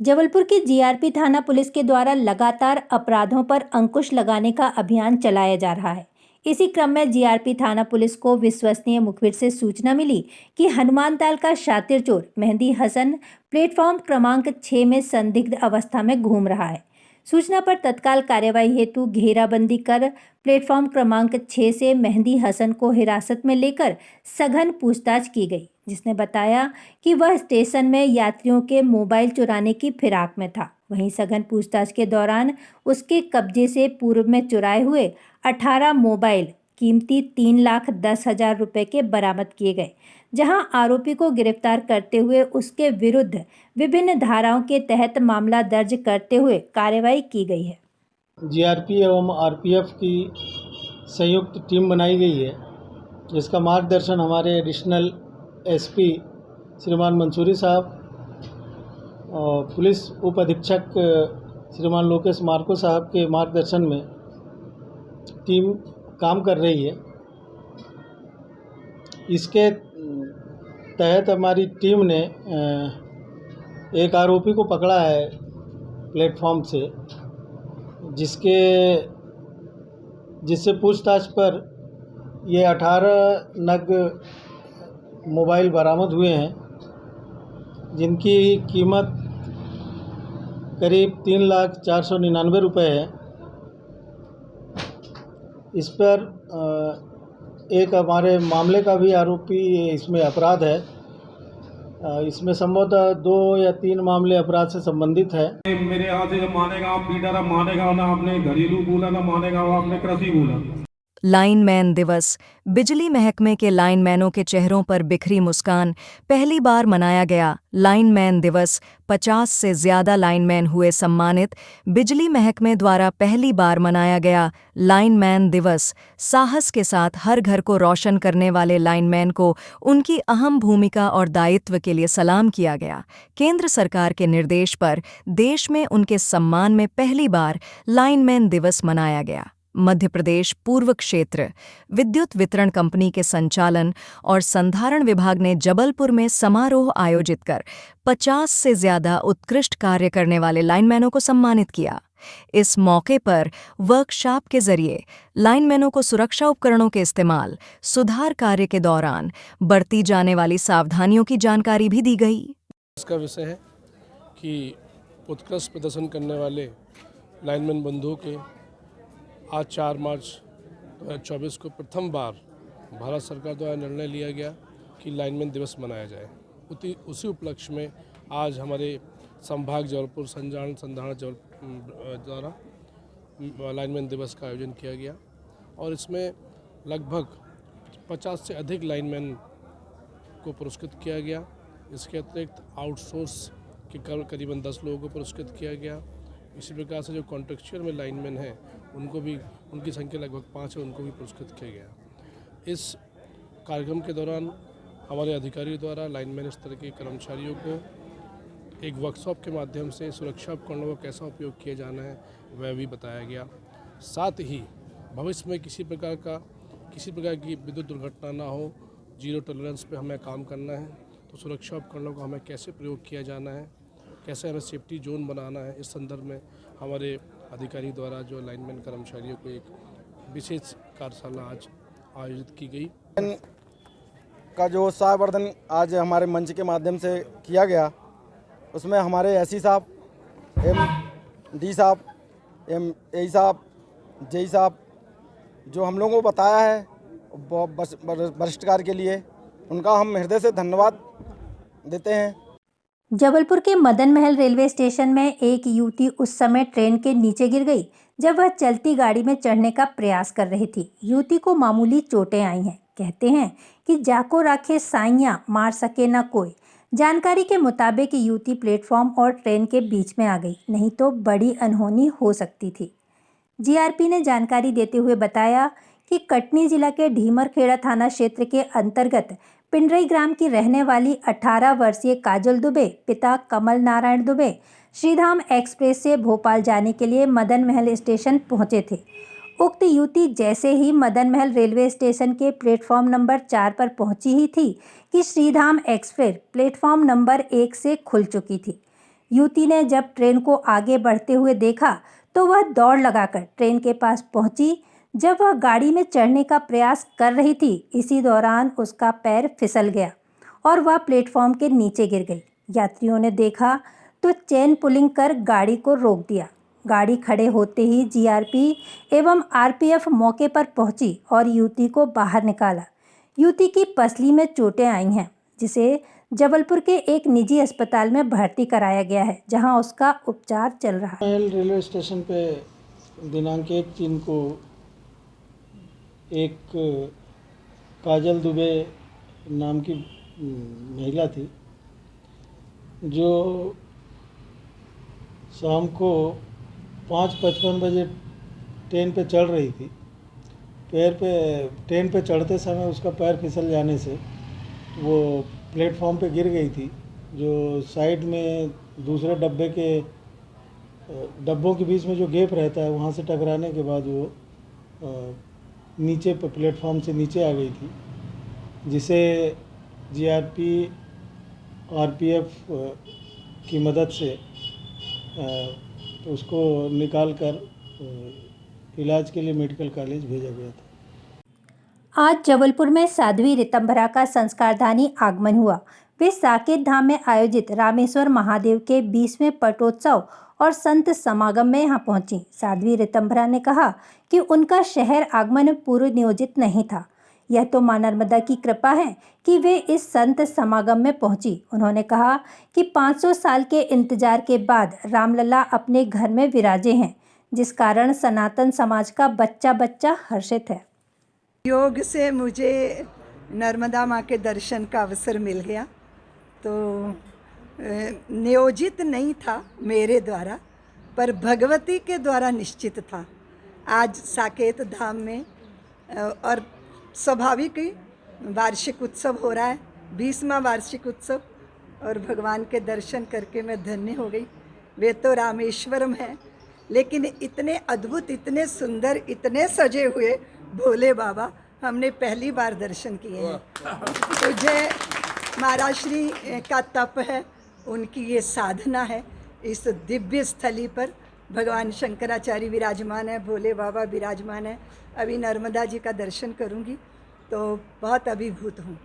जबलपुर की जीआरपी थाना पुलिस के द्वारा लगातार अपराधों पर अंकुश लगाने का अभियान चलाया जा रहा है। इसी क्रम में जीआरपी थाना पुलिस को विश्वसनीय मुखबिर से सूचना मिली कि हनुमानताल का शातिर चोर मेहंदी हसन प्लेटफॉर्म क्रमांक 6 में संदिग्ध अवस्था में घूम रहा है। सूचना पर तत्काल कार्यवाही हेतु घेराबंदी कर प्लेटफॉर्म क्रमांक 6 से मेहंदी हसन को हिरासत में लेकर सघन पूछताछ की गई, जिसने बताया कि वह स्टेशन में यात्रियों के मोबाइल चुराने की फिराक में था। वहीं सघन पूछताछ के दौरान उसके कब्जे से पूर्व में चुराए हुए 18 मोबाइल कीमती 3,10,000 रुपये के बरामद किए गए, जहां आरोपी को गिरफ्तार करते हुए उसके विरुद्ध विभिन्न धाराओं के तहत मामला दर्ज करते हुए कार्रवाई की गई है। जीआरपी एवं आरपीएफ की संयुक्त टीम बनाई गई है, जिसका मार्गदर्शन हमारे एडिशनल एसपी श्रीमान मंसूरी साहब और पुलिस उप अधीक्षक श्रीमान लोकेश मार्को साहब के मार्गदर्शन में टीम काम कर रही है। इसके तहत हमारी टीम ने एक आरोपी को पकड़ा है प्लेटफॉर्म से, जिससे पूछताछ पर ये 18 नग मोबाइल बरामद हुए हैं, जिनकी कीमत करीब 3,04,99 रुपये है। इस पर एक हमारे मामले का भी आरोपी इसमें अपराध है। इसमें संभवतः 2 या 3 मामले अपराध से संबंधित है। मेरे यहाँ से जब मानेगा आप पीटर मानेगा ना आपने घरेलू बोला ना मानेगा वो आपने कृषि बोला। लाइनमैन दिवस। बिजली महकमे के लाइनमैनों के चेहरों पर बिखरी मुस्कान। पहली बार मनाया गया लाइनमैन दिवस। 50 से ज्यादा लाइनमैन हुए सम्मानित। बिजली महकमे द्वारा पहली बार मनाया गया लाइनमैन दिवस। साहस के साथ हर घर को रोशन करने वाले लाइनमैन को उनकी अहम भूमिका और दायित्व के लिए सलाम किया गया। केंद्र सरकार के निर्देश पर देश में उनके सम्मान में पहली बार लाइनमैन दिवस मनाया गया। मध्य प्रदेश पूर्व क्षेत्र विद्युत वितरण कंपनी के संचालन और संधारण विभाग ने जबलपुर में समारोह आयोजित कर 50 से ज्यादा उत्कृष्ट कार्य करने वाले लाइनमैनों को सम्मानित किया। इस मौके पर वर्कशॉप के जरिए लाइनमैनों को सुरक्षा उपकरणों के इस्तेमाल, सुधार कार्य के दौरान बरती जाने वाली सावधानियों की जानकारी भी दी गई। इसका विषय है कि उत्कृष्ट प्रदर्शन करने वाले लाइनमैन बंधुओं के आज 4 मार्च 2024 को प्रथम बार भारत सरकार द्वारा निर्णय लिया गया कि लाइनमैन दिवस मनाया जाए। उसी उपलक्ष्य में आज हमारे संभाग जबलपुर संधारण द्वारा लाइनमैन दिवस का आयोजन किया गया और इसमें लगभग 50 से अधिक लाइनमैन को पुरस्कृत किया गया। इसके अतिरिक्त आउटसोर्स के करीबन 10 लोगों को पुरस्कृत किया गया। इसी प्रकार से जो कॉन्ट्रेक्चुअल में लाइनमैन हैं उनको भी, उनकी संख्या लगभग 5 है, उनको भी पुरस्कृत किया गया। इस कार्यक्रम के दौरान हमारे अधिकारियों द्वारा लाइनमैन स्तर के कर्मचारियों को एक वर्कशॉप के माध्यम से सुरक्षा उपकरणों का कैसा उपयोग किया जाना है वह भी बताया गया। साथ ही भविष्य में किसी प्रकार की विद्युत दुर्घटना ना हो, जीरो टॉलरेंस पे हमें काम करना है, तो सुरक्षा उपकरणों का हमें कैसे प्रयोग किया जाना है, कैसे हमें सेफ्टी जोन बनाना है, इस संदर्भ में हमारे अधिकारी द्वारा जो लाइनमैन कर्मचारियों को एक विशेष कार्यशाला आज आयोजित की गई। का जो उत्साहवर्धन आज हमारे मंच के माध्यम से किया गया, उसमें हमारे एसई साहब, एमडी साहब, एई साहब, जेई साहब जो हम लोगों को बताया है वरिष्ठ कार्य के लिए, उनका हम हृदय से धन्यवाद देते हैं। जबलपुर के मदन महल रेलवे स्टेशन में एक युवती उस समय ट्रेन के नीचे गिर गई जब वह चलती गाड़ी में चढ़ने का प्रयास कर रही थी। युवती को मामूली चोटें आई हैं। कहते हैं कि जाको राखे साइयां मार सके न कोई। जानकारी के मुताबिक युवती प्लेटफॉर्म और ट्रेन के बीच में आ गई, नहीं तो बड़ी अनहोनी हो सकती थी। जीआरपी ने जानकारी देते हुए बताया कि कटनी जिला के ढीमरखेड़ा थाना क्षेत्र के अंतर्गत पिंडरई ग्राम की रहने वाली 18 वर्षीय काजल दुबे पिता कमल नारायण दुबे श्रीधाम एक्सप्रेस से भोपाल जाने के लिए मदन महल स्टेशन पहुंचे थे। उक्त युवती जैसे ही मदन महल रेलवे स्टेशन के प्लेटफॉर्म नंबर 4 पर पहुंची ही थी कि श्रीधाम एक्सप्रेस प्लेटफॉर्म नंबर 1 से खुल चुकी थी। युवती ने जब ट्रेन को आगे बढ़ते हुए देखा तो वह दौड़ लगाकर ट्रेन के पास पहुंची। जब वह गाड़ी में चढ़ने का प्रयास कर रही थी, इसी दौरान उसका पैर फिसल गया और वह प्लेटफॉर्म के नीचे गिर गई। यात्रियों ने देखा तो चेन पुलिंग कर गाड़ी को रोक दिया। गाड़ी खड़े होते ही जीआरपी एवं आरपीएफ मौके पर पहुंची और युवती को बाहर निकाला। युवती की पसली में चोटें आई हैं, जिसे जबलपुर के एक निजी अस्पताल में भर्ती कराया गया है, जहां उसका उपचार चल रहा है। महल रेलवे स्टेशन पे दिनांक 1/3 को एक काजल दुबे नाम की महिला थी, जो शाम को 5:55 बजे ट्रेन पे चढ़ रही थी। ट्रेन पे चढ़ते समय उसका पैर फिसल जाने से वो प्लेटफॉर्म पे गिर गई थी, जो साइड में दूसरे डब्बों के बीच में जो गैप रहता है, वहाँ से टकराने के बाद वो नीचे प्लेटफॉर्म से नीचे आ गई थी, जिसे जीआरपी आरपीएफ की मदद से उसको निकाल कर इलाज के लिए मेडिकल कॉलेज भेजा गया था। आज जबलपुर में साध्वी ऋतंभरा का संस्कारधानी आगमन हुआ। वे साकेत धाम में आयोजित रामेश्वर महादेव के 20वें पटोत्सव और संत समागम में यहाँ पहुंची। साध्वी ऋतंभरा ने कहा कि उनका शहर आगमन पूर्व नियोजित नहीं था। यह तो मां नर्मदा की कृपा है कि वे इस संत समागम में पहुंची। उन्होंने कहा कि 500 साल के इंतजार के बाद रामलला अपने घर में विराजे हैं, जिस कारण सनातन समाज का बच्चा बच्चा हर्षित है। योग से मुझे नर्मदा माँ के दर्शन का अवसर मिल गया, तो नियोजित नहीं था मेरे द्वारा, पर भगवती के द्वारा निश्चित था। आज साकेत धाम में और स्वाभाविक ही वार्षिक उत्सव हो रहा है, 20वां वार्षिक उत्सव, और भगवान के दर्शन करके मैं धन्य हो गई। वे तो रामेश्वरम है, लेकिन इतने अद्भुत, इतने सुंदर, इतने सजे हुए भोले बाबा हमने पहली बार दर्शन किए हैं। तो जय महाराज श्री का तप है, उनकी ये साधना है। इस दिव्य स्थली पर भगवान शंकराचार्य विराजमान है, भोले बाबा विराजमान है। अभी नर्मदा जी का दर्शन करूंगी तो बहुत अभिभूत हूँ।